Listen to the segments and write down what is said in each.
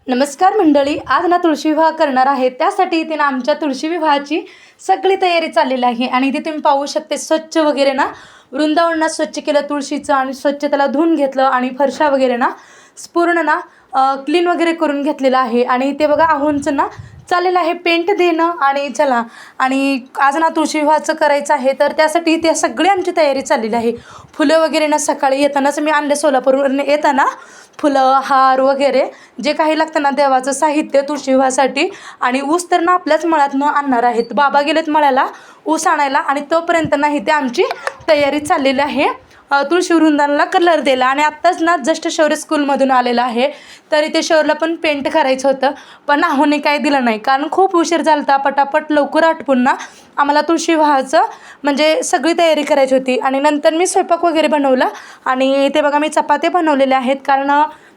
नमस्कार मंडळी, आज ना तुळशी विवाह करणार आहे. त्यासाठी इथे ना आमच्या तुळशी विवाहाची सगळी तयारी चाललेली आहे. आणि इथे तुम्ही पाहू शकते स्वच्छ वगैरे ना वृंदावनात स्वच्छ केलं तुळशीचं आणि स्वच्छ त्याला धुवून घेतलं आणि फरशा वगैरे ना पूर्ण ना क्लीन वगैरे करून घेतलेलं आहे. आणि इथे बघा आहोंचं ना चाललेलं आहे पेंट देणं. आणि चला, आणि आज ना तुळशी विवाहाचं करायचं आहे, तर त्यासाठी इथे सगळी आमची तयारी चाललेली आहे. फुलं वगैरे ना सकाळी येतानाच मी आणले सोलापूरवरून येताना. फुलं, हार वगैरे जे काही लागतं ना देवाचं साहित्य तुळशी विवाहासाठी. आणि ऊस तर ना आपल्याच मळ्यातनं आणणार आहेत. बाबा गेलेत मळ्याला ऊस आणायला, आणि तोपर्यंत नाही ते आमची तयारी चाललेली आहे तुळशी वृंदावनाला कलर दिला. आणि आत्ताच ना जस्ट शौर्य स्कूलमधून आलेलं आहे, तर इथे शौर्यला पण पेंट करायचं होतं, पण आहोने काय दिलं नाही, कारण खूप उशीर झाला होता. पटापट लवकर आटपून ना आम्हाला तुळशी विवाहाचं म्हणजे सगळी तयारी करायची होती. आणि नंतर मी स्वयंपाक वगैरे बनवला. आणि ते बघा मी चपात्या बनवलेल्या आहेत, कारण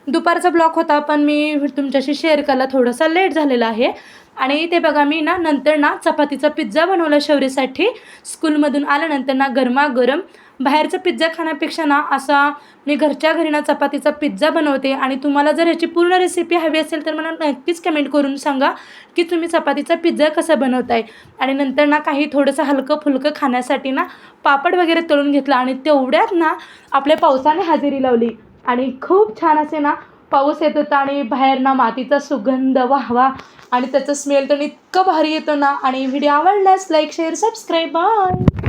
दुपारचा ब्लॉक होता, पण मी तुमच्याशी शेअर करायला थोडासा लेट झालेला आहे. आणि ते बघा मी ना नंतर ना चपातीचा पिझ्झा बनवला शौर्यसाठी. स्कूलमधून आल्यानंतर ना गरमागरम बाहेरचा पिझ्झा खाण्यापेक्षा ना असा मी घरच्या घरी ना चपातीचा पिझ्झा बनवते. आणि तुम्हाला जर ह्याची पूर्ण रेसिपी हवी असेल तर मला नक्कीच कमेंट करून सांगा की तुम्ही चपातीचा पिझ्झा कसा बनवताय. आणि नंतर ना काही थोडंसं हलकं फुलकं खाण्यासाठी ना पापड वगैरे तळून घेतला. आणि तेवढ्यात ना आपल्या पावसाने हजेरी लावली, आणि खूप छान असे ना पाऊस येत होता. आणि बाहेर ना मातीचा सुगंध वाहवा, आणि त्याचं स्मेल तर इतकं भारी येतो ना. आणि व्हिडिओ आवडल्यास लाईक, शेअर, सबस्क्राईब. बाय.